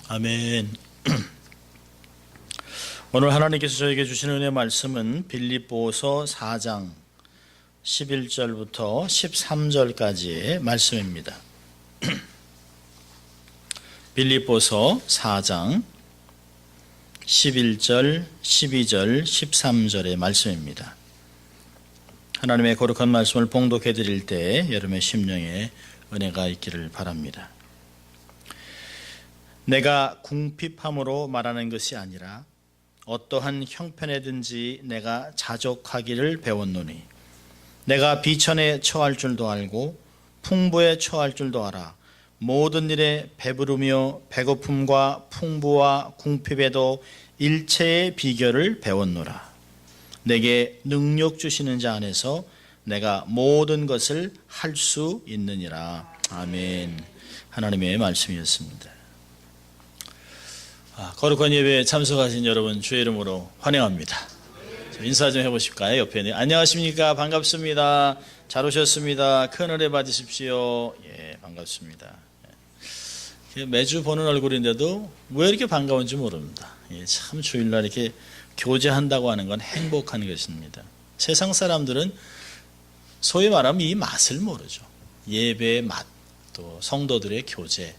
아멘. 오늘 하나님께서 저에게 주시는 은혜 말씀은 빌립보서 4장 11절부터 13절까지의 말씀입니다. 빌립보서 4장 11절, 12절, 13절의 말씀입니다. 하나님의 거룩한 말씀을 봉독해 드릴 때 여러분의 심령에 은혜가 있기를 바랍니다. 내가 궁핍함으로 말하는 것이 아니라 어떠한 형편에든지 내가 자족하기를 배웠노니 내가 비천에 처할 줄도 알고 풍부에 처할 줄도 알아 모든 일에 배부르며 배고픔과 풍부와 궁핍에도 일체의 비결을 배웠노라. 내게 능력 주시는 자 안에서 내가 모든 것을 할 수 있느니라. 아멘. 하나님의 말씀이었습니다. 거룩한 예배에 참석하신 여러분 주의 이름으로 환영합니다. 인사 좀 해보실까요? 옆에 있는 안녕하십니까? 반갑습니다. 잘 오셨습니다. 큰 은혜 받으십시오. 예, 반갑습니다. 매주 보는 얼굴인데도 왜 이렇게 반가운지 모릅니다. 예, 참 주일날 이렇게 교제한다고 하는 건 행복한 것입니다. 세상 사람들은 소위 말하면 이 맛을 모르죠. 예배의 맛, 또 성도들의 교제,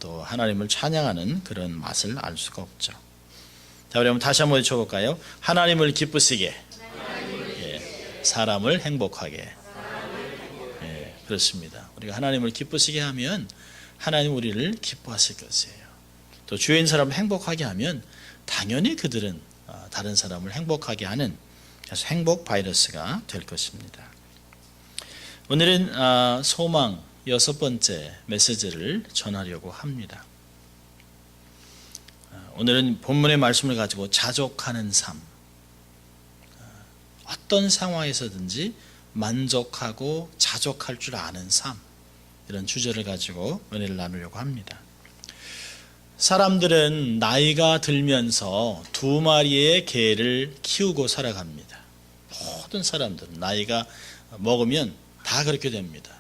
또 하나님을 찬양하는 그런 맛을 알 수가 없죠. 자, 우리 한번 다시 한번 외쳐볼까요? 하나님을 기쁘시게, 예, 사람을 행복하게. 예, 그렇습니다. 우리가 하나님을 기쁘시게 하면 하나님 우리를 기뻐하실 것이에요. 또 주위인 사람을 행복하게 하면 당연히 그들은 다른 사람을 행복하게 하는, 그래서 행복 바이러스가 될 것입니다. 오늘은 소망 6번째 메시지를 전하려고 합니다. 오늘은 본문의 말씀을 가지고 자족하는 삶, 어떤 상황에서든지 만족하고 자족할 줄 아는 삶, 이런 주제를 가지고 은혜를 나누려고 합니다. 사람들은 나이가 들면서 2마리의 개를 키우고 살아갑니다. 모든 사람들은 나이가 먹으면 다 그렇게 됩니다.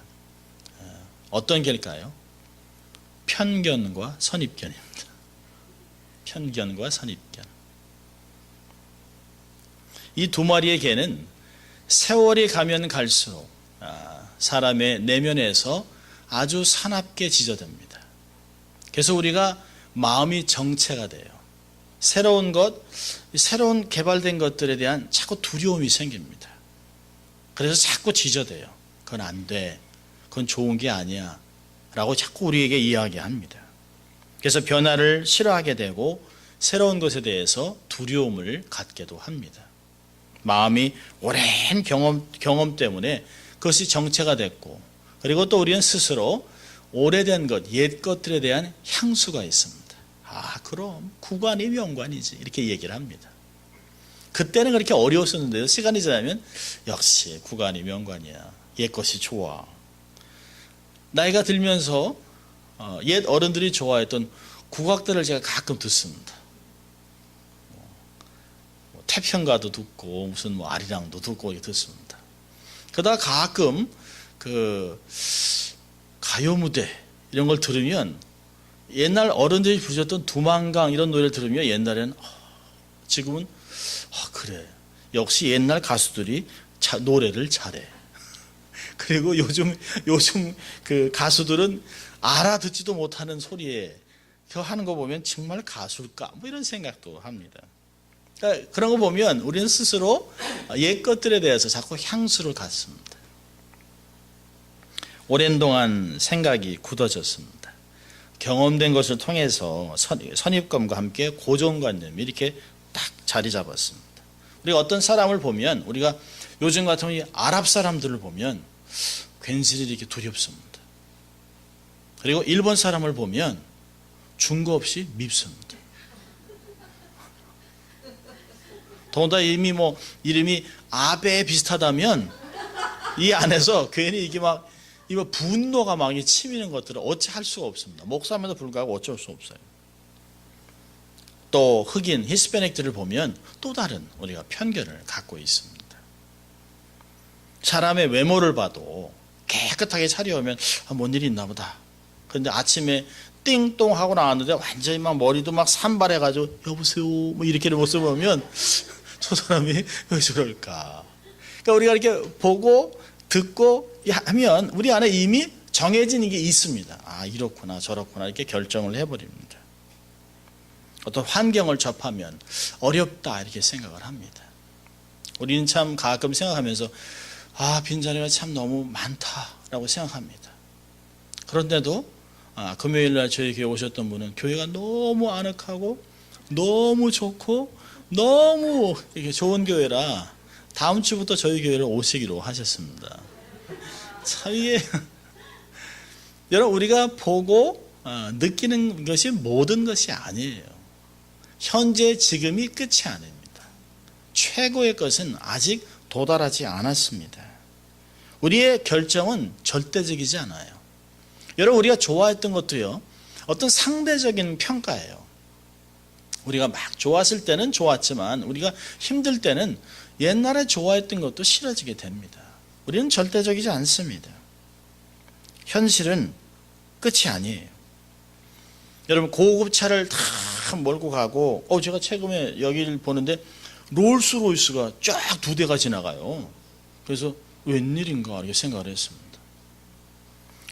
어떤 개일까요? 편견과 선입견입니다. 편견과 선입견. 이 2마리의 개는 세월이 가면 갈수록 사람의 내면에서 아주 사납게 지저듭니다. 그래서 우리가 마음이 정체가 돼요. 새로운 개발된 것들에 대한 자꾸 두려움이 생깁니다. 그래서 자꾸 지저대요. 그건 안 돼. 그건 좋은 게 아니야. 라고 자꾸 우리에게 이야기합니다. 그래서 변화를 싫어하게 되고 새로운 것에 대해서 두려움을 갖게도 합니다. 마음이 오랜 경험 때문에 그것이 정체가 됐고, 그리고 또 우리는 스스로 오래된 것, 옛 것들에 대한 향수가 있습니다. 그럼 구관이 명관이지. 이렇게 얘기를 합니다. 그때는 그렇게 어려웠었는데요. 시간이 지나면 역시 구관이 명관이야. 옛 것이 좋아. 나이가 들면서 옛 어른들이 좋아했던 국악들을 제가 가끔 듣습니다. 태평가도 듣고 무슨 아리랑도 듣고 듣습니다. 그러다가 가끔 그 가요 무대 이런 걸 들으면 옛날 어른들이 부르셨던 두만강 이런 노래를 들으면 옛날에는 지금은 그래, 역시 옛날 가수들이 노래를 잘해. 그리고 요즘 그 가수들은 알아듣지도 못하는 소리에 그 하는 거 보면 정말 가수일까? 뭐 이런 생각도 합니다. 그러니까 그런 거 보면 우리는 스스로 옛 것들에 대해서 자꾸 향수를 갖습니다. 오랜 동안 생각이 굳어졌습니다. 경험된 것을 통해서 선입견과 함께 고정관념이 이렇게 딱 자리 잡았습니다. 우리가 어떤 사람을 보면, 우리가 요즘 같은 아랍 사람들을 보면 괜스레 이렇게 두렵습니다. 그리고 일본 사람을 보면 중거 없이 밉습니다. 더군다나 이름이 아베 비슷하다면 이 안에서 괜히 이게 막 분노가 막 치미는 것들을 어찌 할 수가 없습니다. 목사임에도 불구하고 어쩔 수 없어요. 또 흑인, 히스패닉들을 보면 또 다른 우리가 편견을 갖고 있습니다. 사람의 외모를 봐도 깨끗하게 차려오면 뭔 일이 있나 보다. 그런데 아침에 띵동 하고 나왔는데 완전히 막 머리도 막 산발해가지고 여보세요 뭐 이렇게 모습 보면 저 사람이 왜 저럴까? 그러니까 우리가 이렇게 보고 듣고 하면 우리 안에 이미 정해진 게 있습니다. 아, 이렇구나 저렇구나 이렇게 결정을 해버립니다. 어떤 환경을 접하면 어렵다 이렇게 생각을 합니다. 우리는 참 가끔 생각하면서 아, 빈자리가 참 너무 많다라고 생각합니다. 그런데도 금요일날 저희 교회 오셨던 분은 교회가 너무 아늑하고 너무 좋고 너무 이렇게 좋은 교회라 다음 주부터 저희 교회를 오시기로 하셨습니다. 참 이게 여러분 우리가 보고 느끼는 것이 모든 것이 아니에요. 현재 지금이 끝이 아닙니다. 최고의 것은 아직 도달하지 않았습니다. 우리의 결정은 절대적이지 않아요. 여러분 우리가 좋아했던 것도요, 어떤 상대적인 평가예요. 우리가 막 좋았을 때는 좋았지만 우리가 힘들 때는 옛날에 좋아했던 것도 싫어지게 됩니다. 우리는 절대적이지 않습니다. 현실은 끝이 아니에요. 여러분 고급 차를 다 몰고 가고 제가 최근에 여기를 보는데 롤스로이스가 쫙 2대가 지나가요. 그래서 웬일인가 이렇게 생각을 했습니다.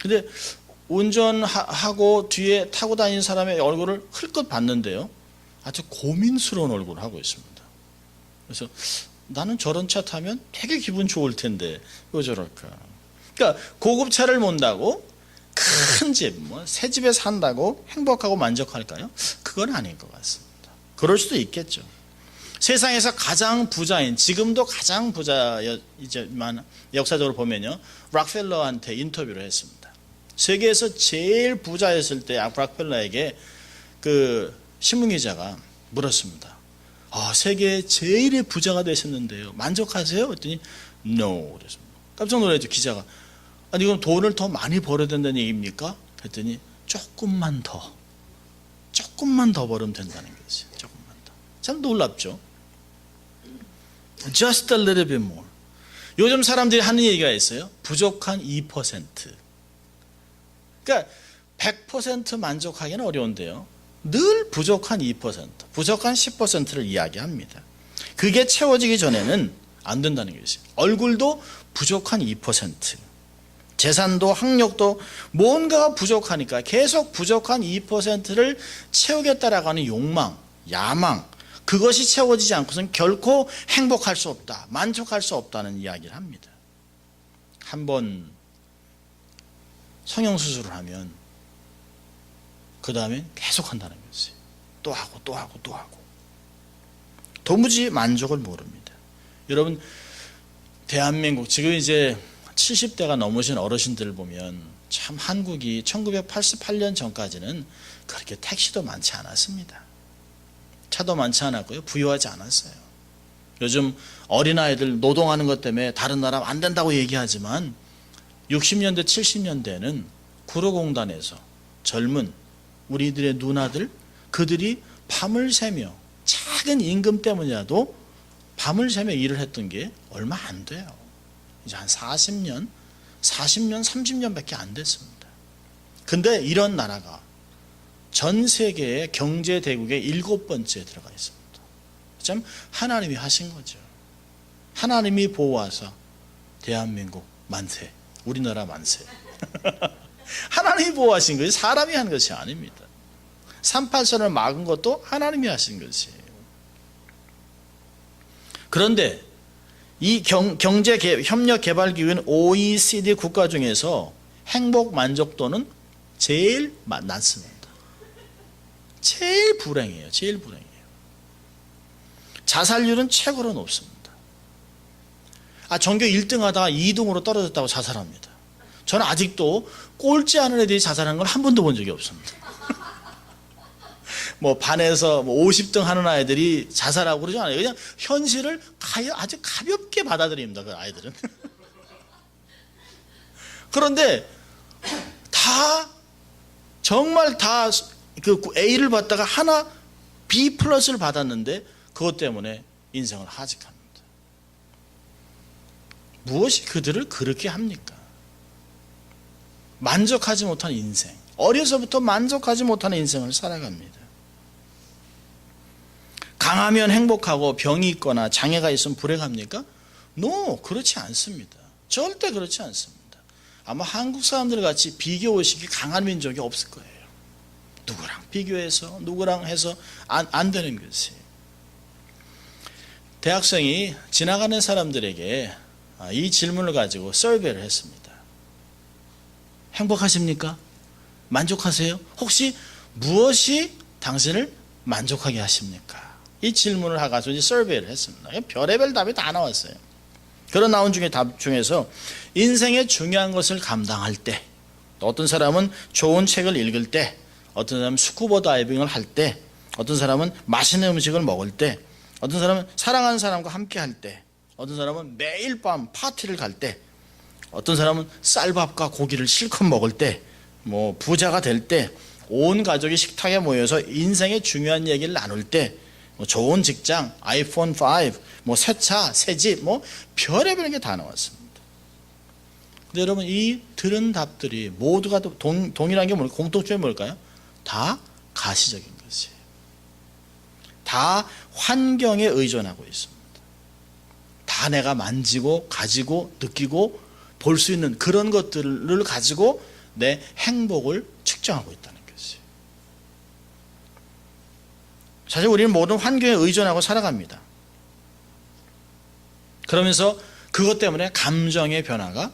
근데 운전하고 뒤에 타고 다니는 사람의 얼굴을 흘끗 봤는데요, 아주 고민스러운 얼굴을 하고 있습니다. 그래서 나는 저런 차 타면 되게 기분 좋을 텐데 왜 저럴까? 그러니까 고급차를 몬다고 큰 집, 새 집에 산다고 행복하고 만족할까요? 그건 아닌 것 같습니다. 그럴 수도 있겠죠. 세상에서 가장 부자인, 지금도 가장 부자이지만 역사적으로 보면요, 락펠러한테 인터뷰를 했습니다. 세계에서 제일 부자였을 때 락펠러에게 그 신문기자가 물었습니다. 세계 제일의 부자가 되셨는데요, 만족하세요? 그랬더니 No. 그랬습니다. 깜짝 놀랐죠, 기자가. 아니 그럼 돈을 더 많이 벌어야 된다는 얘기입니까? 그랬더니 조금만 더 벌으면 된다는 거지. 조금만 더. 참 놀랍죠. Just a little bit more. 요즘 사람들이 하는 얘기가 있어요. 부족한 2%. 그러니까 100% 만족하기는 어려운데요, 늘 부족한 2%, 부족한 10%를 이야기합니다. 그게 채워지기 전에는 안 된다는 것이. 얼굴도 부족한 2%, 재산도 학력도 뭔가가 부족하니까 계속 부족한 2%를 채우겠다라고 하는 욕망, 야망, 그것이 채워지지 않고서는 결코 행복할 수 없다, 만족할 수 없다는 이야기를 합니다. 한번 성형수술을 하면 그 다음에 계속 한다는 거지. 또 하고 또 하고 또 하고. 도무지 만족을 모릅니다. 여러분 대한민국 지금 이제 70대가 넘으신 어르신들을 보면 참 한국이 1988년 전까지는 그렇게 택시도 많지 않았습니다. 차도 많지 않았고요, 부유하지 않았어요. 요즘 어린아이들 노동하는 것 때문에 다른 나라 안 된다고 얘기하지만 60년대 70년대는 구로공단에서 젊은 우리들의 누나들, 그들이 밤을 새며 작은 임금 때문이라도 밤을 새며 일을 했던 게 얼마 안 돼요. 이제 한 40년, 30년밖에 안 됐습니다. 근데 이런 나라가 전 세계의 경제 대국의 7번째에 들어가 있습니다. 참 하나님이 하신 거죠. 하나님이 보호하사 대한민국 만세, 우리나라 만세. 하나님이 보호하신 것이 사람이 한 것이 아닙니다. 38선을 막은 것도 하나님이 하신 것이에요. 그런데 이 경제협력개발기구인 OECD 국가 중에서 행복 만족도는 제일 낮습니다. 제일 불행해요. 제일 불행해요. 자살률은 최고로 높습니다. 전교 1등 하다가 2등으로 떨어졌다고 자살합니다. 저는 아직도 꼴찌 하는 애들이 자살하는 걸 한 번도 본 적이 없습니다. 반에서 50등 하는 아이들이 자살하고 그러지 않아요. 그냥 현실을 아주 가볍게 받아들입니다, 그 아이들은. 그런데 정말 다 그 A를 받다가 하나 B 플러스를 받았는데 그것 때문에 인생을 하직합니다. 무엇이 그들을 그렇게 합니까? 만족하지 못한 인생, 어려서부터 만족하지 못하는 인생을 살아갑니다. 강하면 행복하고 병이 있거나 장애가 있으면 불행합니까? 그렇지 않습니다. 절대 그렇지 않습니다. 아마 한국 사람들 같이 비교의식이 강한 민족이 없을 거예요. 누구랑 비교해서 누구랑 해서 안 되는 것이. 대학생이 지나가는 사람들에게 이 질문을 가지고 서베이를 했습니다. 행복하십니까? 만족하세요? 혹시 무엇이 당신을 만족하게 하십니까? 이 질문을 해가지고 이제 서베이를 했습니다. 별의별 답이 다 나왔어요. 그런 나온 중에 답 중에서 인생의 중요한 것을 감당할 때, 어떤 사람은 좋은 책을 읽을 때, 어떤 사람은 스쿠버 다이빙을 할 때, 어떤 사람은 맛있는 음식을 먹을 때, 어떤 사람은 사랑하는 사람과 함께 할 때, 어떤 사람은 매일 밤 파티를 갈 때, 어떤 사람은 쌀밥과 고기를 실컷 먹을 때, 부자가 될 때, 온 가족이 식탁에 모여서 인생의 중요한 얘기를 나눌 때, 좋은 직장, 아이폰 5, 새 차, 새 집, 별의별 게 다 나왔습니다. 근데 여러분, 이 들은 답들이 모두가 동일한 게 뭘까요? 공통점이 뭘까요? 다 가시적인 것이에요. 다 환경에 의존하고 있습니다. 다 내가 만지고 가지고 느끼고 볼 수 있는 그런 것들을 가지고 내 행복을 측정하고 있다는 것이에요. 사실 우리는 모든 환경에 의존하고 살아갑니다. 그러면서 그것 때문에 감정의 변화가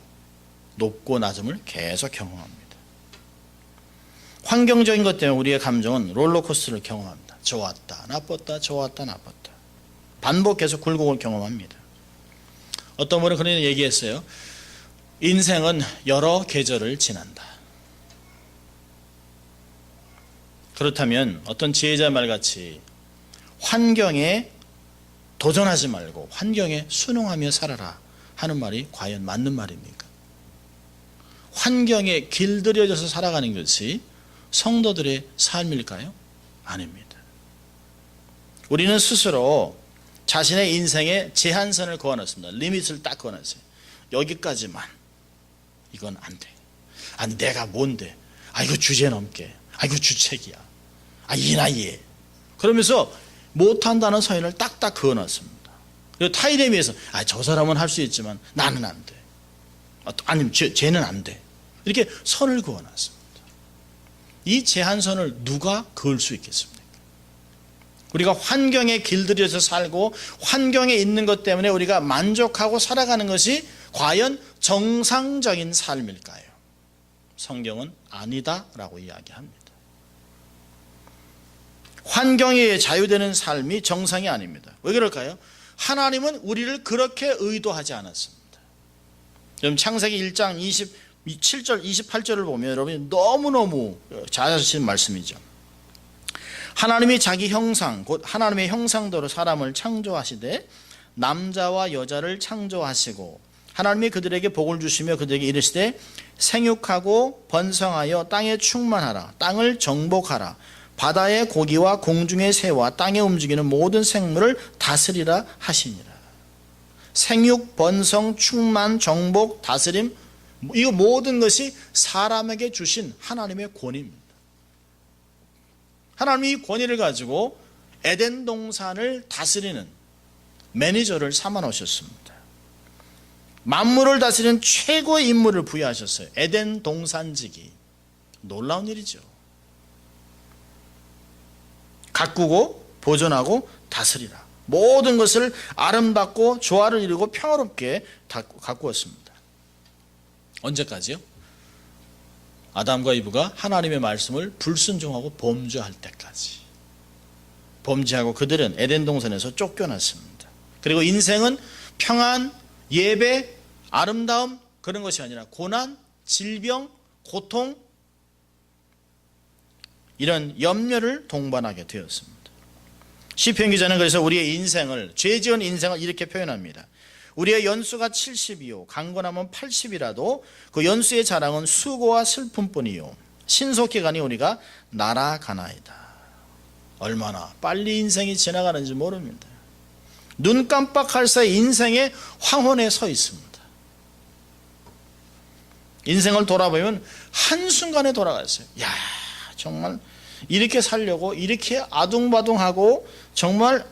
높고 낮음을 계속 경험합니다. 환경적인 것 때문에 우리의 감정은 롤러코스터를 경험합니다. 좋았다, 나빴다, 좋았다, 나빴다. 반복해서 굴곡을 경험합니다. 어떤 분은 그런 얘기했어요. 인생은 여러 계절을 지난다. 그렇다면 어떤 지혜자 말같이 환경에 도전하지 말고 환경에 순응하며 살아라 하는 말이 과연 맞는 말입니까? 환경에 길들여져서 살아가는 것이 성도들의 삶일까요? 아닙니다. 우리는 스스로 자신의 인생에 제한선을 그어놨습니다. 리밋을 딱 그어놨어요. 여기까지만. 이건 안 돼. 아니 내가 뭔데? 이거 주제 넘게. 이거 주책이야. 이 나이에. 그러면서 못한다는 서인을 딱딱 그어놨습니다. 그리고 타인에 비해서 저 사람은 할 수 있지만 나는 안 돼. 아니면 쟤는 안 돼. 이렇게 선을 그어놨습니다. 이 제한선을 누가 그을 수 있겠습니까? 우리가 환경에 길들여서 살고 환경에 있는 것 때문에 우리가 만족하고 살아가는 것이 과연 정상적인 삶일까요? 성경은 아니다라고 이야기합니다. 환경에 의해 자유되는 삶이 정상이 아닙니다. 왜 그럴까요? 하나님은 우리를 그렇게 의도하지 않았습니다. 여러분 창세기 1장 27절 28절을 보면 여러분이 너무너무 잘 아시는 말씀이죠. 하나님이 자기 형상 곧 하나님의 형상대로 사람을 창조하시되 남자와 여자를 창조하시고 하나님이 그들에게 복을 주시며 그들에게 이르시되 생육하고 번성하여 땅에 충만하라 땅을 정복하라 바다의 고기와 공중의 새와 땅에 움직이는 모든 생물을 다스리라 하시니라. 생육, 번성, 충만, 정복, 다스림 이 모든 것이 사람에게 주신 하나님의 권위입니다. 하나님이 이 권위를 가지고 에덴 동산을 다스리는 매니저를 삼아 놓으셨습니다. 만물을 다스리는 최고의 임무를 부여하셨어요. 에덴 동산직이. 놀라운 일이죠. 가꾸고 보존하고 다스리라. 모든 것을 아름답고 조화를 이루고 평화롭게 가꾸었습니다. 언제까지요? 아담과 이브가 하나님의 말씀을 불순종하고 범죄할 때까지. 범죄하고 그들은 에덴 동산에서 쫓겨났습니다. 그리고 인생은 평안, 예배, 아름다움 그런 것이 아니라 고난, 질병, 고통 이런 염려를 동반하게 되었습니다. 시편 기자는 그래서 우리의 인생을 죄 지은 인생을 이렇게 표현합니다. 우리의 연수가 70이요 강건하면 80이라도 그 연수의 자랑은 수고와 슬픔뿐이요 신속히 가니 우리가 날아가나이다. 얼마나 빨리 인생이 지나가는지 모릅니다. 눈 깜빡할 사이 인생의 황혼에 서 있습니다. 인생을 돌아보면 한순간에 돌아갔어요. 야, 정말 이렇게 살려고 이렇게 아둥바둥하고 정말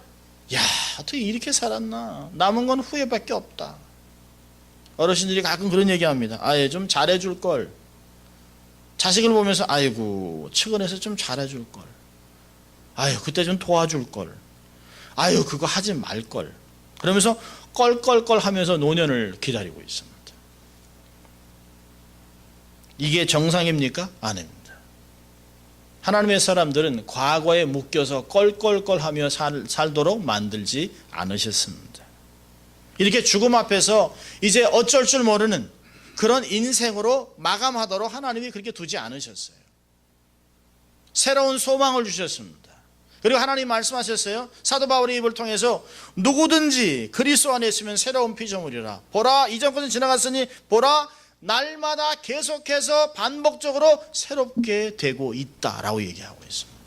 야, 어떻게 이렇게 살았나. 남은 건 후회밖에 없다. 어르신들이 가끔 그런 얘기합니다. 아예 좀 잘해줄 걸. 자식을 보면서 아이고 측은해서 좀 잘해줄 걸. 아유 그때 좀 도와줄 걸. 아유 그거 하지 말 걸. 그러면서 껄껄껄 하면서 노년을 기다리고 있습니다. 이게 정상입니까? 아닙니다. 하나님의 사람들은 과거에 묶여서 껄껄껄하며 살도록 만들지 않으셨습니다. 이렇게 죽음 앞에서 이제 어쩔 줄 모르는 그런 인생으로 마감하도록 하나님이 그렇게 두지 않으셨어요. 새로운 소망을 주셨습니다. 그리고 하나님 말씀하셨어요. 사도 바울의 입을 통해서 누구든지 그리스도 안에 있으면 새로운 피조물이라. 보라 이전 것은 지나갔으니 보라 날마다 계속해서 반복적으로 새롭게 되고 있다라고 얘기하고 있습니다.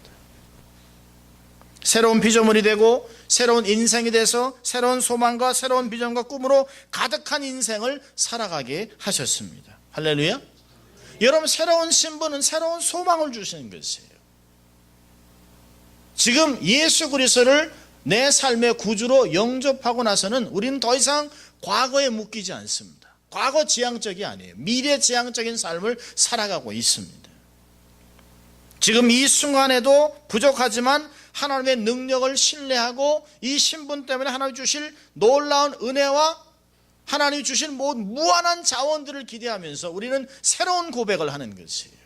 새로운 피조물이 되고 새로운 인생이 돼서 새로운 소망과 새로운 비전과 꿈으로 가득한 인생을 살아가게 하셨습니다. 할렐루야. 여러분 새로운 신분은 새로운 소망을 주시는 것이에요. 지금 예수 그리스도를 내 삶의 구주로 영접하고 나서는 우리는 더 이상 과거에 묶이지 않습니다. 과거 지향적이 아니에요. 미래 지향적인 삶을 살아가고 있습니다. 지금 이 순간에도 부족하지만 하나님의 능력을 신뢰하고 이 신분 때문에 하나님이 주실 놀라운 은혜와 하나님이 주실 무한한 자원들을 기대하면서 우리는 새로운 고백을 하는 것이에요.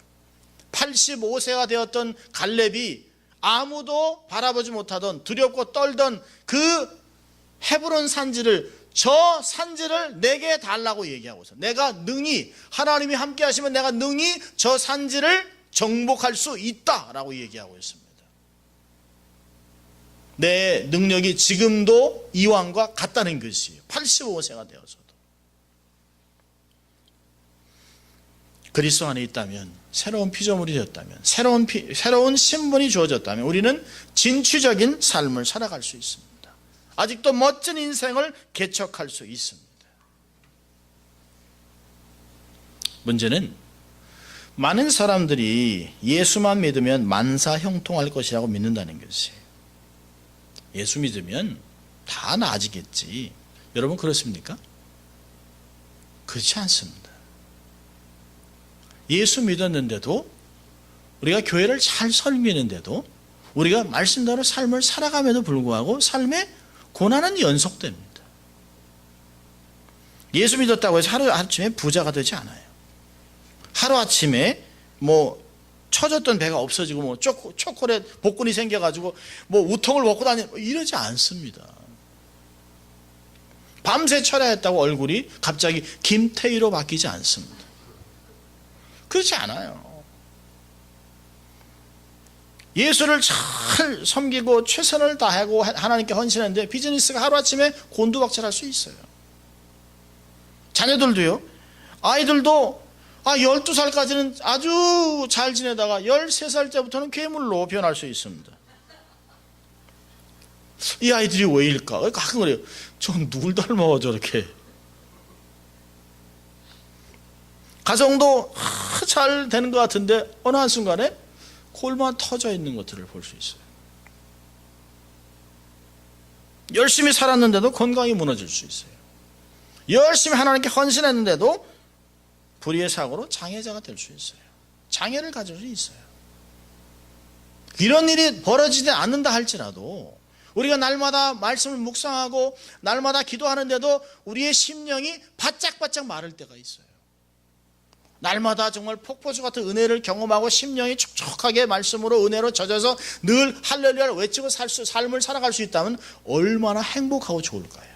85세가 되었던 갈렙이 아무도 바라보지 못하던 두렵고 떨던 그 헤브론 산지를 저 산지를 내게 달라고 얘기하고 있어요. 내가 능히 하나님이 함께 하시면 내가 능히 저 산지를 정복할 수 있다라고 얘기하고 있습니다. 내 능력이 지금도 이왕과 같다는 것이에요. 85세가 되어서도. 그리스도 안에 있다면 새로운 피조물이 되었다면 새로운 신분이 주어졌다면 우리는 진취적인 삶을 살아갈 수 있습니다. 아직도 멋진 인생을 개척할 수 있습니다. 문제는 많은 사람들이 예수만 믿으면 만사 형통할 것이라고 믿는다는 것이에요. 예수 믿으면 다 나아지겠지. 여러분 그렇습니까? 그렇지 않습니다. 예수 믿었는데도 우리가 교회를 잘 설미는데도 우리가 말씀대로 삶을 살아감에도 불구하고 삶에 고난은 연속됩니다. 예수 믿었다고 해서 하루아침에 부자가 되지 않아요. 하루아침에 처졌던 배가 없어지고 초콜릿 복근이 생겨가지고 우통을 먹고 다니고 이러지 않습니다. 밤새 철야했다고 얼굴이 갑자기 김태희로 바뀌지 않습니다. 그렇지 않아요. 예수를 잘 섬기고 최선을 다하고 하나님께 헌신했는데 비즈니스가 하루아침에 곤두박질할 수 있어요. 자녀들도요. 아이들도 12살까지는 아주 잘 지내다가 13살 때부터는 괴물로 변할 수 있습니다. 이 아이들이 왜일까? 가끔 그래요. 저 누굴 닮아 저렇게. 가정도 잘 되는 것 같은데 어느 한순간에 골만 터져 있는 것들을 볼 수 있어요. 열심히 살았는데도 건강이 무너질 수 있어요. 열심히 하나님께 헌신했는데도 불의의 사고로 장애자가 될 수 있어요. 장애를 가질 수 있어요. 이런 일이 벌어지지 않는다 할지라도 우리가 날마다 말씀을 묵상하고 날마다 기도하는데도 우리의 심령이 바짝바짝 마를 때가 있어요. 날마다 정말 폭포수 같은 은혜를 경험하고 심령이 촉촉하게 말씀으로 은혜로 젖어서 늘 할렐루야를 외치고 삶을 살아갈 수 있다면 얼마나 행복하고 좋을까요?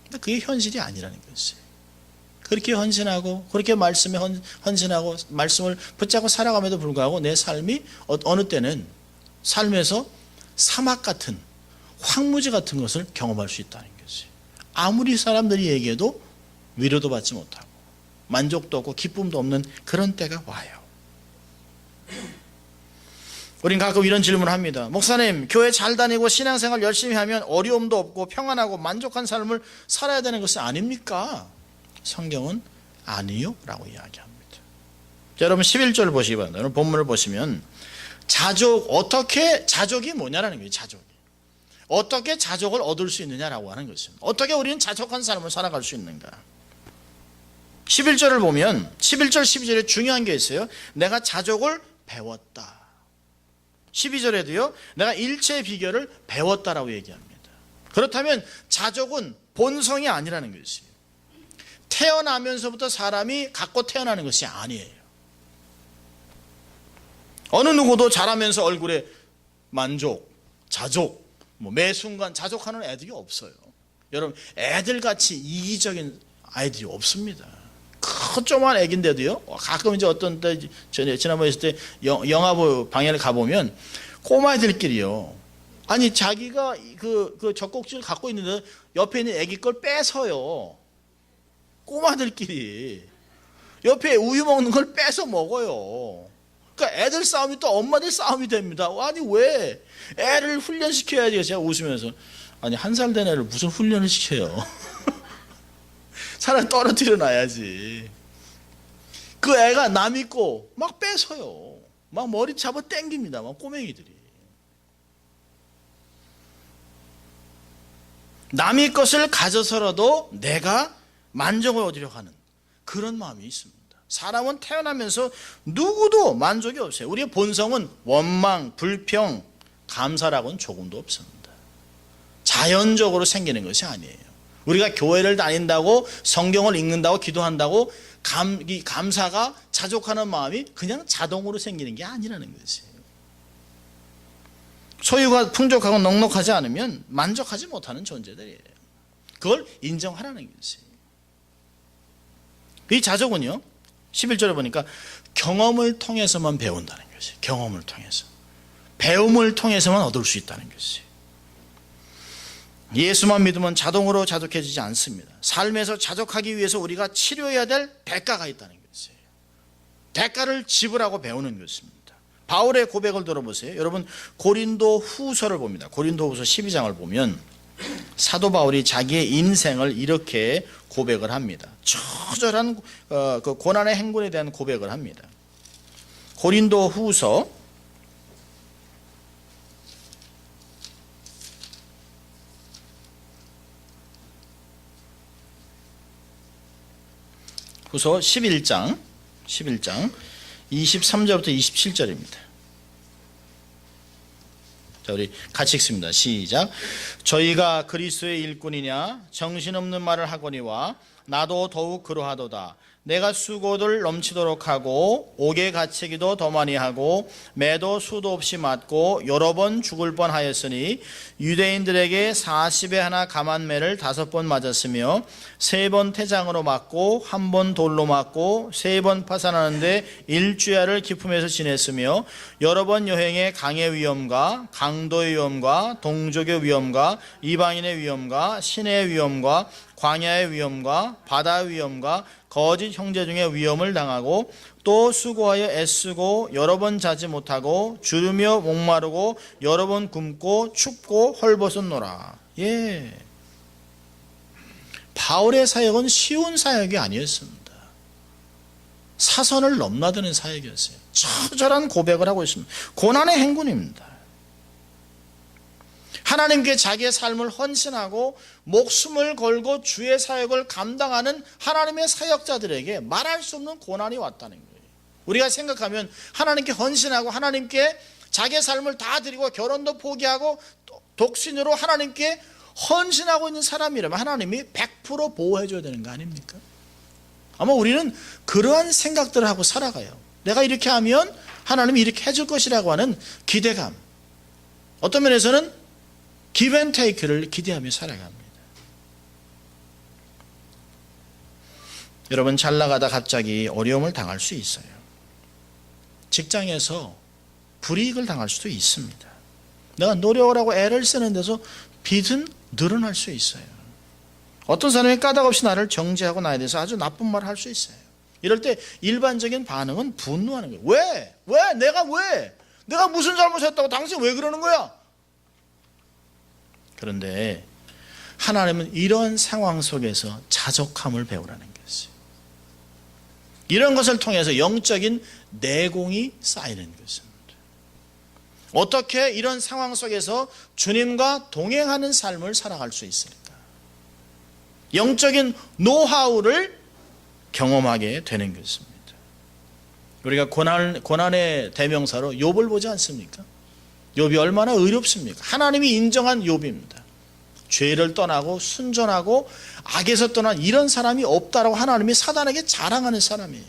근데 그게 현실이 아니라는 것이에요. 그렇게 헌신하고 그렇게 말씀에 헌신하고 말씀을 붙잡고 살아감에도 불구하고 내 삶이 어느 때는 삶에서 사막 같은 황무지 같은 것을 경험할 수 있다는 것이에요. 아무리 사람들이 얘기해도 위로도 받지 못하고 만족도 없고 기쁨도 없는 그런 때가 와요. 우린 가끔 이런 질문을 합니다. 목사님, 교회 잘 다니고 신앙생활 열심히 하면 어려움도 없고 평안하고 만족한 삶을 살아야 되는 것은 아닙니까? 성경은 아니요 라고 이야기합니다. 여러분 11절 보시기 바랍니다. 오늘 본문을 보시면 자족이 뭐냐라는 거예요. 자족이 어떻게 자족을 얻을 수 있느냐라고 하는 것입니다. 어떻게 우리는 자족한 삶을 살아갈 수 있는가. 11절을 보면 11절 12절에 중요한 게 있어요. 내가 자족을 배웠다. 12절에도요 내가 일체의 비결을 배웠다라고 얘기합니다. 그렇다면 자족은 본성이 아니라는 것이에요. 태어나면서부터 사람이 갖고 태어나는 것이 아니에요. 어느 누구도 자라면서 얼굴에 만족, 자족, 매 순간 자족하는 애들이 없어요. 여러분 애들같이 이기적인 아이들이 없습니다. 그 조그만 애긴데도요 가끔 이제 어떤 때 지난번에 있을 때 영화보 방해를 가보면 꼬마애들끼리요 아니 자기가 그 젖꼭지를 갖고 있는데 옆에 있는 애기 걸 뺏어요. 꼬마들끼리 옆에 우유 먹는 걸 뺏어 먹어요. 그러니까 애들 싸움이 또 엄마들 싸움이 됩니다. 아니 왜 애를 훈련시켜야지. 제가 웃으면서 아니 1살 된 애를 무슨 훈련을 시켜요. 차라리 떨어뜨려 놔야지. 그 애가 남이 거 막 뺏어요. 막 머리 잡아 당깁니다. 막 꼬맹이들이. 남의 것을 가져서라도 내가 만족을 얻으려고 하는 그런 마음이 있습니다. 사람은 태어나면서 누구도 만족이 없어요. 우리의 본성은 원망, 불평, 감사라고는 조금도 없습니다. 자연적으로 생기는 것이 아니에요. 우리가 교회를 다닌다고 성경을 읽는다고 기도한다고 이 감사가 자족하는 마음이 그냥 자동으로 생기는 게 아니라는 것이에요. 소유가 풍족하고 넉넉하지 않으면 만족하지 못하는 존재들이에요. 그걸 인정하라는 것이에요. 이 자족은요 11절에 보니까 경험을 통해서만 배운다는 것이에요. 경험을 통해서 배움을 통해서만 얻을 수 있다는 것이에요. 예수만 믿으면 자동으로 자족해지지 않습니다. 삶에서 자족하기 위해서 우리가 치료해야 될 대가가 있다는 것이에요. 대가를 지불하고 배우는 것입니다. 바울의 고백을 들어보세요. 여러분 고린도 후서를 봅니다. 고린도 후서 12장을 보면 사도 바울이 자기의 인생을 이렇게 고백을 합니다. 처절한 그 고난의 행군에 대한 고백을 합니다. 고린도 후서 11장 23절부터 27절입니다. 자, 우리 같이 읽습니다. 시작. 저희가 그리스도의 일꾼이냐 정신없는 말을 하거니와 나도 더욱 그러하도다. 내가 수고를 넘치도록 하고 옥에 갇히기도 더 많이 하고 매도 수도 없이 맞고 여러 번 죽을 뻔하였으니 유대인들에게 40에 하나 감한 매를 5번 맞았으며 3번 태장으로 맞고 1번 돌로 맞고 3번 파산하는데 일주야를 기품에서 지냈으며 여러 번 여행에 강의 위험과 강도의 위험과 동족의 위험과 이방인의 위험과 신의 위험과 광야의 위험과 바다의 위험과 거짓 형제 중에 위험을 당하고 또 수고하여 애쓰고 여러 번 자지 못하고 주르며 목마르고 여러 번 굶고 춥고 헐벗었노라. 예. 바울의 사역은 쉬운 사역이 아니었습니다. 사선을 넘나드는 사역이었어요. 처절한 고백을 하고 있습니다. 고난의 행군입니다. 하나님께 자기의 삶을 헌신하고 목숨을 걸고 주의 사역을 감당하는 하나님의 사역자들에게 말할 수 없는 고난이 왔다는 거예요. 우리가 생각하면 하나님께 헌신하고 하나님께 자기의 삶을 다 드리고 결혼도 포기하고 독신으로 하나님께 헌신하고 있는 사람이라면 하나님이 100% 보호해 줘야 되는 거 아닙니까? 아마 우리는 그러한 생각들을 하고 살아가요. 내가 이렇게 하면 하나님이 이렇게 해줄 것이라고 하는 기대감. 어떤 면에서는 give and take를 기대하며 살아갑니다. 여러분 잘 나가다 갑자기 어려움을 당할 수 있어요. 직장에서 불이익을 당할 수도 있습니다. 내가 노력을 하고 애를 쓰는 데서 빚은 늘어날 수 있어요. 어떤 사람이 까닭없이 나를 정죄하고 나에 대해서 아주 나쁜 말을 할 수 있어요. 이럴 때 일반적인 반응은 분노하는 거예요. 왜? 내가 무슨 잘못했다고 당신 왜 그러는 거야? 그런데 하나님은 이런 상황 속에서 자족함을 배우라는 것이에요. 이런 것을 통해서 영적인 내공이 쌓이는 것입니다. 어떻게 이런 상황 속에서 주님과 동행하는 삶을 살아갈 수 있을까? 영적인 노하우를 경험하게 되는 것입니다. 우리가 고난의 대명사로 욥을 보지 않습니까? 욥이 얼마나 의롭습니까? 하나님이 인정한 욥입니다. 죄를 떠나고 순전하고 악에서 떠난 이런 사람이 없다라고 하나님이 사단에게 자랑하는 사람이에요.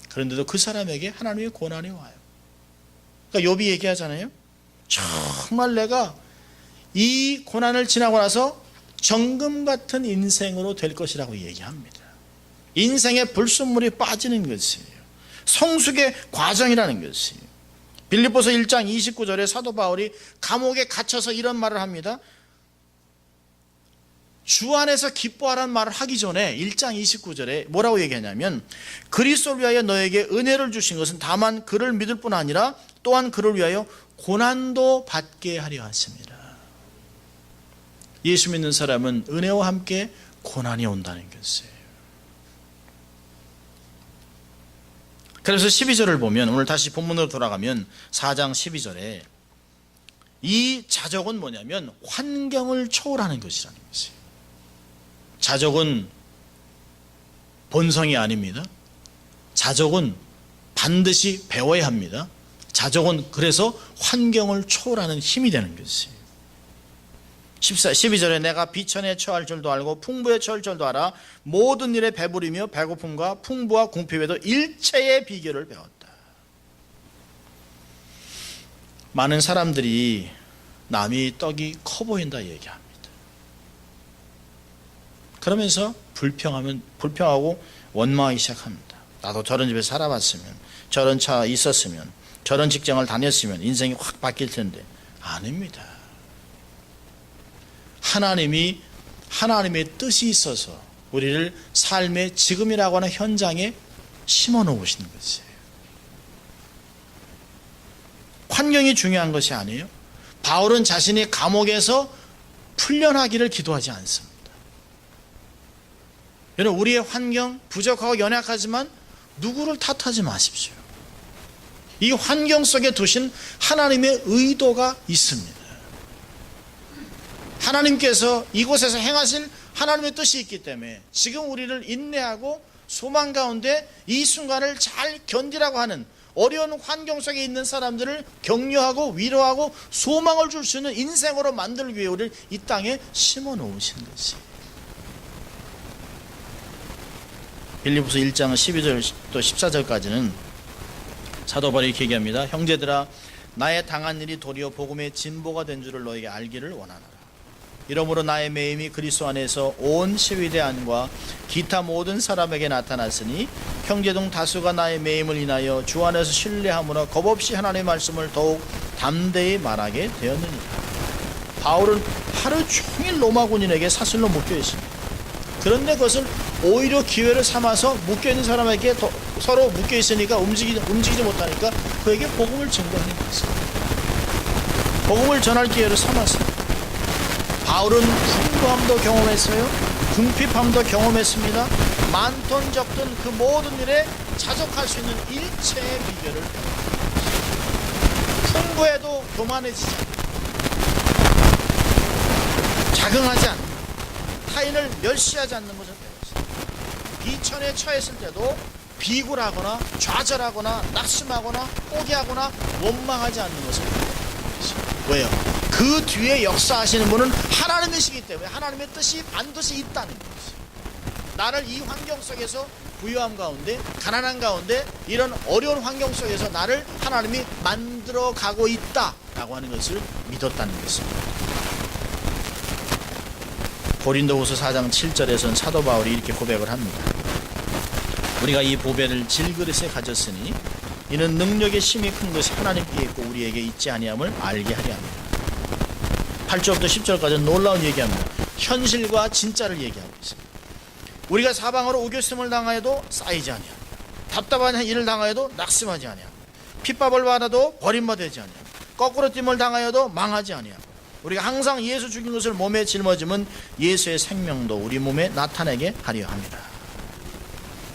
그런데도 그 사람에게 하나님의 고난이 와요. 그러니까 욥이 얘기하잖아요. 정말 내가 이 고난을 지나고 나서 정금 같은 인생으로 될 것이라고 얘기합니다. 인생의 불순물이 빠지는 것이에요. 성숙의 과정이라는 것이에요. 빌립보서 1장 29절에 사도 바울이 감옥에 갇혀서 이런 말을 합니다. 주 안에서 기뻐하라는 말을 하기 전에 1장 29절에 뭐라고 얘기하냐면 그리스도를 위하여 너에게 은혜를 주신 것은 다만 그를 믿을 뿐 아니라 또한 그를 위하여 고난도 받게 하려 하십니다. 예수 믿는 사람은 은혜와 함께 고난이 온다는 것이에요. 그래서 12절을 보면 오늘 다시 본문으로 돌아가면 4장 12절에 이 자족은 뭐냐면 환경을 초월하는 것이라는 것이에요. 자족은 본성이 아닙니다. 자족은 반드시 배워야 합니다. 자족은 그래서 환경을 초월하는 힘이 되는 것이에요. 12절에 내가 비천에 처할 줄도 알고 풍부에 처할 줄도 알아 모든 일에 배부리며 배고픔과 풍부와 궁핍에도 일체의 비결을 배웠다. 많은 사람들이 남이 떡이 커 보인다 얘기합니다. 그러면서 불평하고 원망하기 시작합니다. 나도 저런 집에 살아봤으면, 저런 차 있었으면, 저런 직장을 다녔으면 인생이 확 바뀔 텐데. 아닙니다. 하나님이 하나님의 뜻이 있어서 우리를 삶의 지금이라고 하는 현장에 심어 놓으시는 것이에요. 환경이 중요한 것이 아니에요. 바울은 자신이 감옥에서 풀려나기를 기도하지 않습니다. 여러분, 우리의 환경 부족하고 연약하지만 누구를 탓하지 마십시오. 이 환경 속에 두신 하나님의 의도가 있습니다. 하나님께서 이곳에서 행하실 하나님의 뜻이 있기 때문에 지금 우리를 인내하고 소망 가운데 이 순간을 잘 견디라고 하는 어려운 환경 속에 있는 사람들을 격려하고 위로하고 소망을 줄 수 있는 인생으로 만들기 위해 우리를 이 땅에 심어 놓으신 것이에요. 빌립보서 1장 12절 또 14절까지는 사도 바울이 이렇게 얘기합니다. 형제들아 나의 당한 일이 도리어 복음의 진보가 된 줄을 너에게 알기를 원하노라. 이러므로 나의 매임이 그리스도 안에서 온 시위대 안과 기타 모든 사람에게 나타났으니 형제중 다수가 나의 매임을 인하여 주 안에서 신뢰함으로 겁없이 하나님의 말씀을 더욱 담대히 말하게 되었느니라. 바울은 하루 종일 로마 군인에게 사슬로 묶여 있습니다. 그런데 그것을 오히려 기회를 삼아서 묶여있는 사람에게 서로 묶여있으니까 움직이지 못하니까 그에게 복음을 증거하는 것입니다. 복음을 전할 기회를 삼았습니다. 바울은 풍부함도 경험했어요. 궁핍함도 경험했습니다. 많든 적든 그 모든 일에 자족할 수 있는 일체의 비결을 풍부해도 교만해지지 않고 자긍하지 않고 타인을 멸시하지 않는 것을 배웠습니다. 비천에 처했을 때도 비굴하거나 좌절하거나 낙심하거나 포기하거나 원망하지 않는 것을 배웠습니다. 왜요? 그 뒤에 역사하시는 분은 하나님이시기 때문에 하나님의 뜻이 반드시 있다는 것이죠. 나를 이 환경 속에서 부유함 가운데 가난한 가운데 이런 어려운 환경 속에서 나를 하나님이 만들어 가고 있다라고 하는 것을 믿었다는 것입니다. 고린도후서 4장 7절에서는 사도 바울이 이렇게 고백을 합니다. 우리가 이 보배를 질그릇에 가졌으니 이는 능력의 힘이 큰 것이 하나님께 있고 우리에게 있지 아니함을 알게 하려 합니다. 8절부터 10절까지는 놀라운 얘기합니다. 현실과 진짜를 얘기하고 있습니다. 우리가 사방으로 우겨심을 당하여도 쌓이지 아니하고 답답한 일을 당하여도 낙심하지 아니하고 핍박을 받아도 버림받지 아니하고 거꾸로 됨을 당하여도 망하지 아니하고 우리가 항상 예수 죽인 것을 몸에 짊어짐은 예수의 생명도 우리 몸에 나타내게 하려 합니다.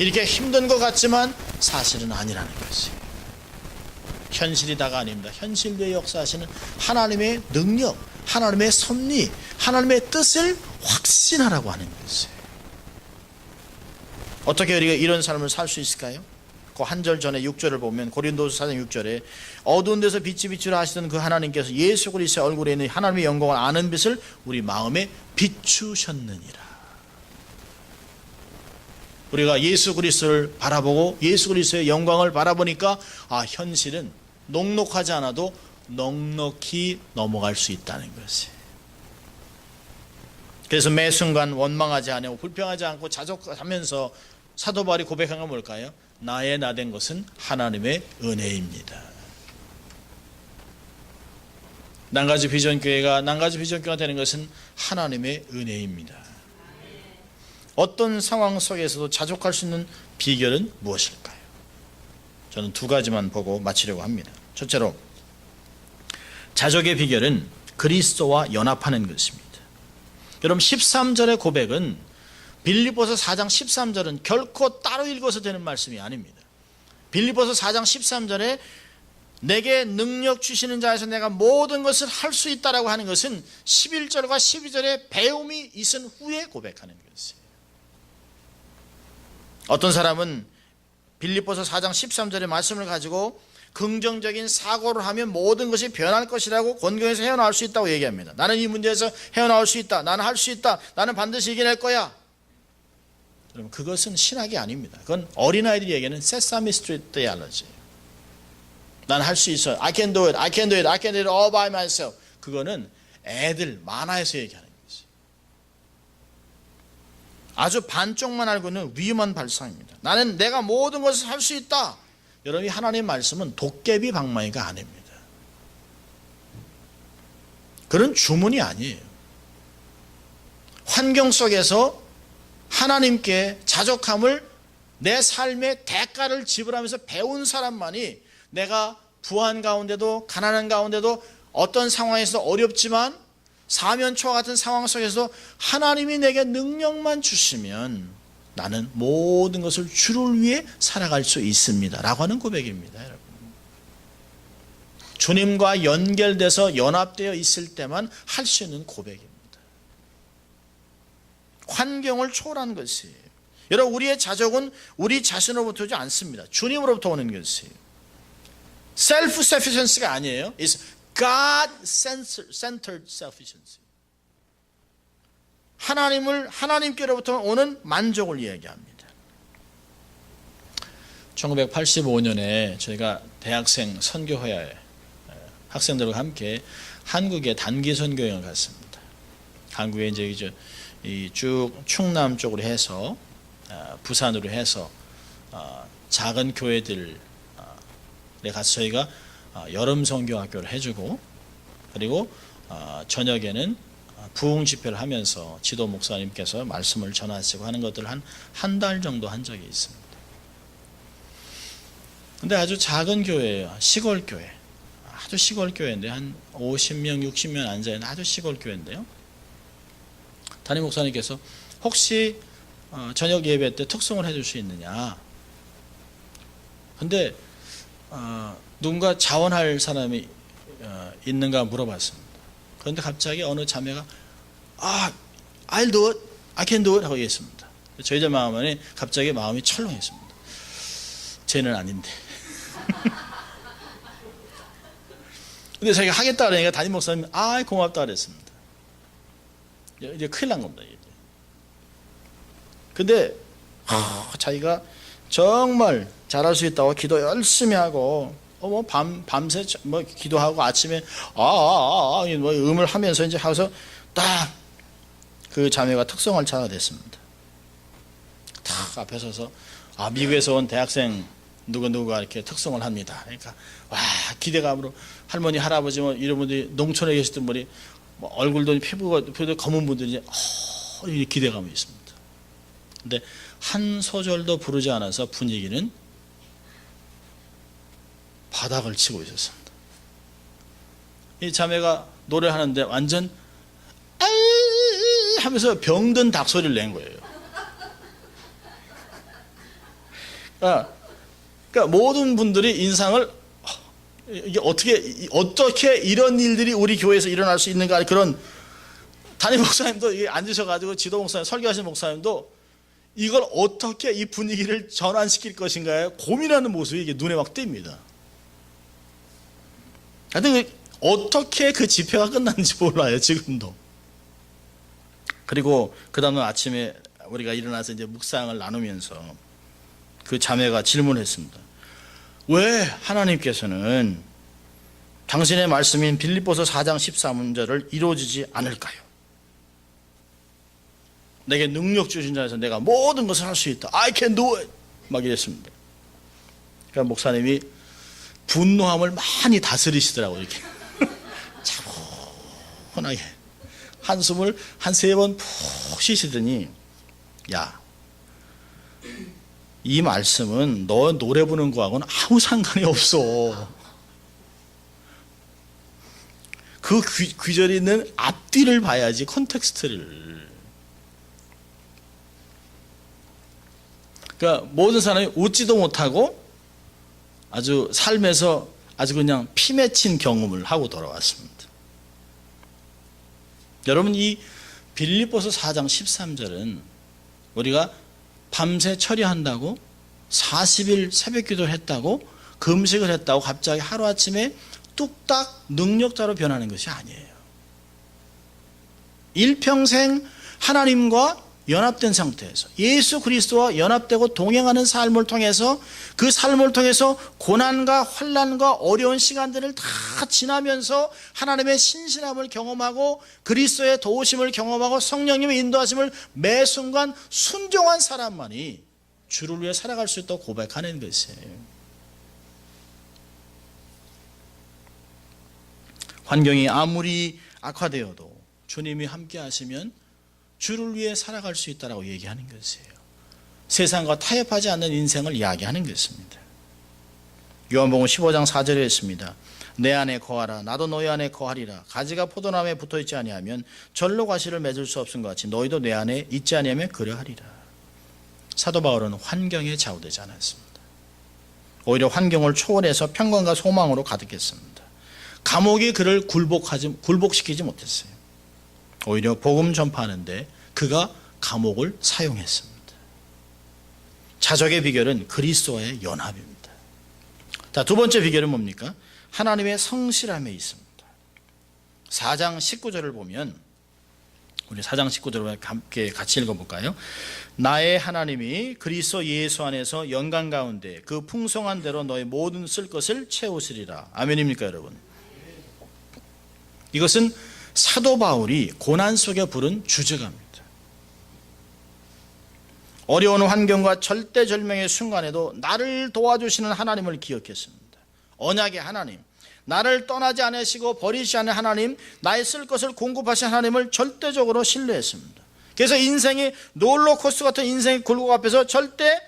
이렇게 힘든 것 같지만 사실은 아니라는 것이 현실이 다가 아닙니다. 현실에 역사하시는 하나님의 능력, 하나님의 섭리, 하나님의 뜻을 확신하라고 하는 것이에요. 어떻게 우리가 이런 삶을 살 수 있을까요? 그 한 절 전에 6절을 보면 고린도서 4장 6절에 어두운 데서 빛이 비추라 하시던 그 하나님께서 예수 그리스도의 얼굴에 있는 하나님의 영광을 아는 빛을 우리 마음에 비추셨느니라. 우리가 예수 그리스도를 바라보고 예수 그리스도의 영광을 바라보니까 현실은 녹록하지 않아도 넉넉히 넘어갈 수 있다는 것이. 그래서 매 순간 원망하지 않고 불평하지 않고 자족하면서 사도 바울이 고백한 건 뭘까요? 나의 나된 것은 하나님의 은혜입니다. 난가지 비전교회가 되는 것은 하나님의 은혜입니다. 어떤 상황 속에서도 자족할 수 있는 비결은 무엇일까요? 저는 두 가지만 보고 마치려고 합니다. 첫째로, 자족의 비결은 그리스도와 연합하는 것입니다. 여러분 13절의 고백은 빌립보서 4장 13절은 결코 따로 읽어서 되는 말씀이 아닙니다. 빌립보서 4장 13절에 내게 능력 주시는 자에서 내가 모든 것을 할 수 있다라고 하는 것은 11절과 12절에 배움이 있은 후에 고백하는 것이에요. 어떤 사람은 빌립보서 4장 13절의 말씀을 가지고 긍정적인 사고를 하면 모든 것이 변할 것이라고 권경에서 헤어나올 수 있다고 얘기합니다. 나는 이 문제에서 헤어나올 수 있다. 나는 할 수 있다. 나는 반드시 이겨낼 거야. 여러분 그것은 신학이 아닙니다. 그건 어린아이들이 얘기하는 세사미 스트리트 디알러지예요. 나는 할 수 있어요. I can do it. I can do it. I can do it all by myself. 그거는 애들 만화에서 얘기하는 거지. 아주 반쪽만 알고는 위험한 발상입니다. 나는 내가 모든 것을 할 수 있다. 여러분이 하나님의 말씀은 도깨비 방망이가 아닙니다. 그런 주문이 아니에요. 환경 속에서 하나님께 자족함을 내 삶의 대가를 지불하면서 배운 사람만이 내가 부한 가운데도 가난한 가운데도 어떤 상황에서 어렵지만 사면초와 같은 상황 속에서 하나님이 내게 능력만 주시면 나는 모든 것을 주를 위해 살아갈 수 있습니다 라고 하는 고백입니다. 여러분 주님과 연결돼서 연합되어 있을 때만 할 수 있는 고백입니다. 환경을 초월한 것이에요. 여러분 우리의 자족은 우리 자신으로부터 오지 않습니다. 주님으로부터 오는 것이에요. self-sufficiency가 아니에요. It's God-centered sufficiency. 하나님께로부터 오는 만족을 이야기합니다. 1985년에 저희가 대학생 선교회에 학생들과 함께 한국의 단기 선교여행을 갔습니다. 한국에 이제 쭉 충남 쪽으로 해서 부산으로 해서 작은 교회들에 가서 저희가 여름 선교학교를 해주고 그리고 저녁에는 부흥 집회를 하면서 지도 목사님께서 말씀을 전하시고 하는 것들을 한 달 정도 한 적이 있습니다. 근데 아주 작은 교회예요. 시골 교회. 아주 시골 교회인데 한 50명, 60명 앉아있는 아주 시골 교회인데요. 담임 목사님께서 혹시 저녁 예배 때 특송을 해줄 수 있느냐. 근데 누군가 자원할 사람이 있는가 물어봤습니다. 그런데 갑자기 어느 자매가 I'll do it, I can do it 하고 얘기했습니다. 저희들 마음은 갑자기 마음이 철렁했습니다. 쟤는 아닌데. 근데 자기가 하겠다 그러니까 담임 목사님이 고맙다 그랬습니다. 이제 큰일 난 겁니다. 이제. 근데 자기가 정말 잘할 수 있다고 기도 열심히 하고 밤새 기도하고 아침에 음을 하면서 이제 하면서 딱 그 자매가 특성을 찾아냈습니다. 딱 앞에 서서 미국에서 온 대학생 누구누구가 이렇게 특성을 합니다. 그러니까 기대감으로 할머니 할아버지 이런 분들이 농촌에 계시던 분이 얼굴도 피부도 검은 분들이 이렇게 기대감이 있습니다. 근데 한 소절도 부르지 않아서 분위기는 바닥을 치고 있었습니다. 이 자매가 노래하는데 완전 하면서 병든 닭소리를 낸 거예요. 그러니까 모든 분들이 인상을 이게 어떻게 이런 일들이 우리 교회에서 일어날 수 있는가, 그런 담임 목사님도 이게 앉으셔가지고 지도 목사님, 설교하시는 목사님도 이걸 어떻게 이 분위기를 전환시킬 것인가에 고민하는 모습이 이게 눈에 막 띕니다. 하여튼 어떻게 그 집회가 끝났는지 몰라요, 지금도. 그리고 그 다음날 아침에 우리가 일어나서 이제 묵상을 나누면서 그 자매가 질문했습니다. 왜 하나님께서는 당신의 말씀인 빌립보서 4장 13절을 이루어지지 않을까요? 내게 능력 주신 자에서 내가 모든 것을 할 수 있다. I can do it. 막 이랬습니다. 그러니까 목사님이 분노함을 많이 다스리시더라고요. 이렇게 차분하게 한숨을 한 3번 푹 쉬시더니, 야, 이 말씀은 너 노래 부르는 거하고는 아무 상관이 없어. 그 귀절이 있는 앞뒤를 봐야지, 컨텍스트를. 그러니까 모든 사람이 웃지도 못하고 아주 삶에서 아주 그냥 피 맺힌 경험을 하고 돌아왔습니다. 여러분, 이 빌립보서 4장 13절은 우리가 밤새 처리한다고 40일 새벽 기도를 했다고 금식을 했다고 갑자기 하루아침에 뚝딱 능력자로 변하는 것이 아니에요. 일평생 하나님과 연합된 상태에서 예수 그리스도와 연합되고 동행하는 삶을 통해서, 그 삶을 통해서 고난과 환난과 어려운 시간들을 다 지나면서 하나님의 신실함을 경험하고 그리스도의 도우심을 경험하고 성령님의 인도하심을 매 순간 순종한 사람만이 주를 위해 살아갈 수 있다고 고백하는 것이에요. 환경이 아무리 악화되어도 주님이 함께 하시면 주를 위해 살아갈 수 있다고 얘기하는 것이에요. 세상과 타협하지 않는 인생을 이야기하는 것입니다. 요한복음 15장 4절에 있습니다. 내 안에 거하라, 나도 너희 안에 거하리라. 가지가 포도나무에 붙어있지 아니하면 절로 과실을 맺을 수 없은 것 같이 너희도 내 안에 있지 아니하면 그러하리라. 사도 바울은 환경에 좌우되지 않았습니다. 오히려 환경을 초월해서 평강과 소망으로 가득했습니다. 감옥이 그를 굴복시키지 못했어요. 오히려 복음 전파하는데 그가 감옥을 사용했습니다. 자적의 비결은 그리스도와의 연합입니다. 자, 두 번째 비결은 뭡니까? 하나님의 성실함에 있습니다. 4장 19절을 보면, 우리 4장 19절을 함께 같이 읽어볼까요? 나의 하나님이 그리스도 예수 안에서 영광 가운데 그 풍성한 대로 너의 모든 쓸 것을 채우시리라. 아멘입니까, 여러분? 이것은 사도 바울이 고난 속에 부른 주제가입니다. 어려운 환경과 절대절명의 순간에도 나를 도와주시는 하나님을 기억했습니다. 언약의 하나님, 나를 떠나지 않으시고 버리지 않는 하나님, 나의 쓸 것을 공급하신 하나님을 절대적으로 신뢰했습니다. 그래서 인생이 롤러코스터 같은 인생의 굴곡 앞에서 절대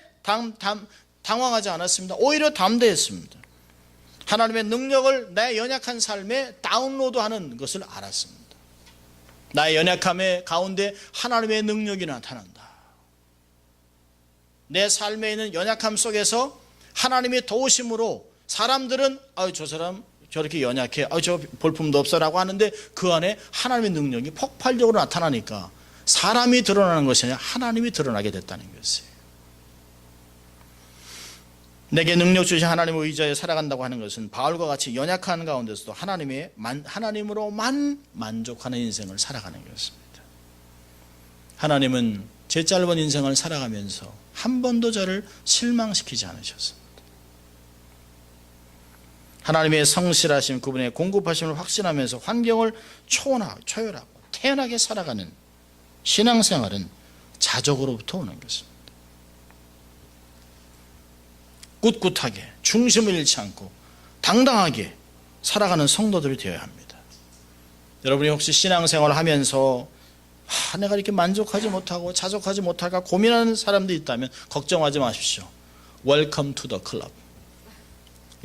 당황하지 않았습니다. 오히려 담대했습니다. 하나님의 능력을 내 연약한 삶에 다운로드하는 것을 알았습니다. 나의 연약함의 가운데 하나님의 능력이 나타난다. 내 삶에 있는 연약함 속에서 하나님의 도우심으로 사람들은 저 사람 저렇게 연약해, 저 볼품도 없어라고 하는데 그 안에 하나님의 능력이 폭발적으로 나타나니까 사람이 드러나는 것이 아니라 하나님이 드러나게 됐다는 것이에요. 내게 능력 주신 하나님을 의지하여 살아간다고 하는 것은 바울과 같이 연약한 가운데서도 하나님으로만 만족하는 인생을 살아가는 것입니다. 하나님은 제 짧은 인생을 살아가면서 한 번도 저를 실망시키지 않으셨습니다. 하나님의 성실하심, 그분의 공급하심을 확신하면서 환경을 초월하고 태연하게 살아가는 신앙생활은 자적으로부터 오는 것입니다. 꿋꿋하게 중심을 잃지 않고 당당하게 살아가는 성도들이 되어야 합니다. 여러분이 혹시 신앙생활을 하면서 내가 이렇게 만족하지 못하고 자족하지 못할까 고민하는 사람도 있다면 걱정하지 마십시오. Welcome to the club.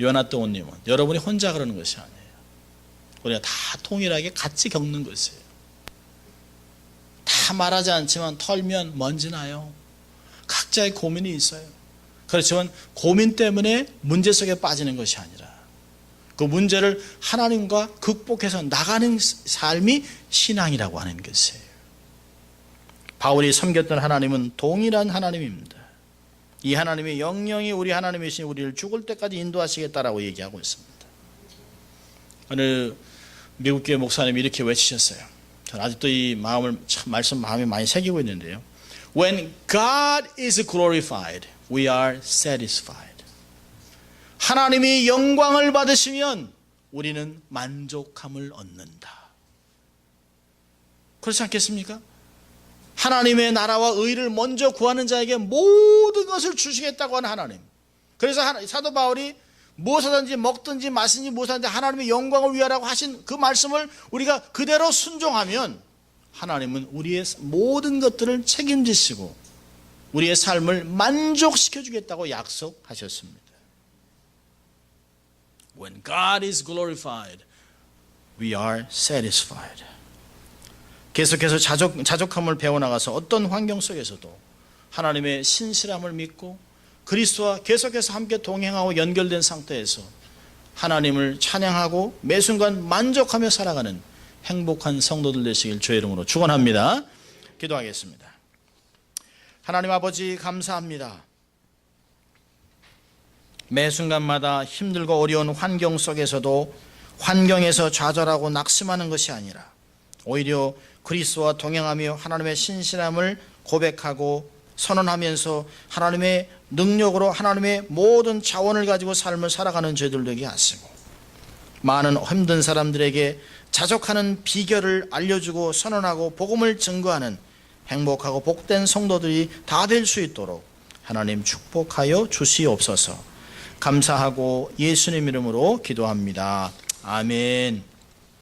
요나또님은 여러분이 혼자 그러는 것이 아니에요. 우리가 다 동일하게 같이 겪는 것이에요. 다 말하지 않지만 털면 먼지 나요. 각자의 고민이 있어요. 그렇지만 고민 때문에 문제 속에 빠지는 것이 아니라 그 문제를 하나님과 극복해서 나가는 삶이 신앙이라고 하는 것이에요. 바울이 섬겼던 하나님은 동일한 하나님입니다. 이 하나님이 영영이 우리 하나님이신 우리를 죽을 때까지 인도하시겠다라고 얘기하고 있습니다. 어느 미국 교회 목사님이 이렇게 외치셨어요. 저는 아직도 이 말씀 마음에 많이 새기고 있는데요. When God is glorified, we are satisfied. 하나님이 영광을 받으시면 우리는 만족함을 얻는다. 그렇지 않겠습니까? 하나님의 나라와 의를 먼저 구하는 자에게 모든 것을 주시겠다고 하는 하나님. 그래서 사도 바울이 무엇하든지 먹든지 마시든지 무엇하든지 하나님의 영광을 위하라고 하신 그 말씀을 우리가 그대로 순종하면 하나님은 우리의 모든 것들을 책임지시고 우리의 삶을 만족시켜 주겠다고 약속하셨습니다. When God is glorified, we are satisfied. 계속해서 자족함을 배워나가서 어떤 환경 속에서도 하나님의 신실함을 믿고 그리스도와 계속해서 함께 동행하고 연결된 상태에서 하나님을 찬양하고 매 순간 만족하며 살아가는 행복한 성도들 되시길 주의 이름으로 축원합니다. 기도하겠습니다. 하나님 아버지 감사합니다. 매 순간마다 힘들고 어려운 환경 속에서도 환경에서 좌절하고 낙심하는 것이 아니라 오히려 그리스도와 동행하며 하나님의 신실함을 고백하고 선언하면서 하나님의 능력으로 하나님의 모든 자원을 가지고 삶을 살아가는 저희들 되게 하시고 많은 힘든 사람들에게 자족하는 비결을 알려주고 선언하고 복음을 증거하는 행복하고 복된 성도들이 다 될 수 있도록 하나님 축복하여 주시옵소서. 감사하고 예수님 이름으로 기도합니다. 아멘.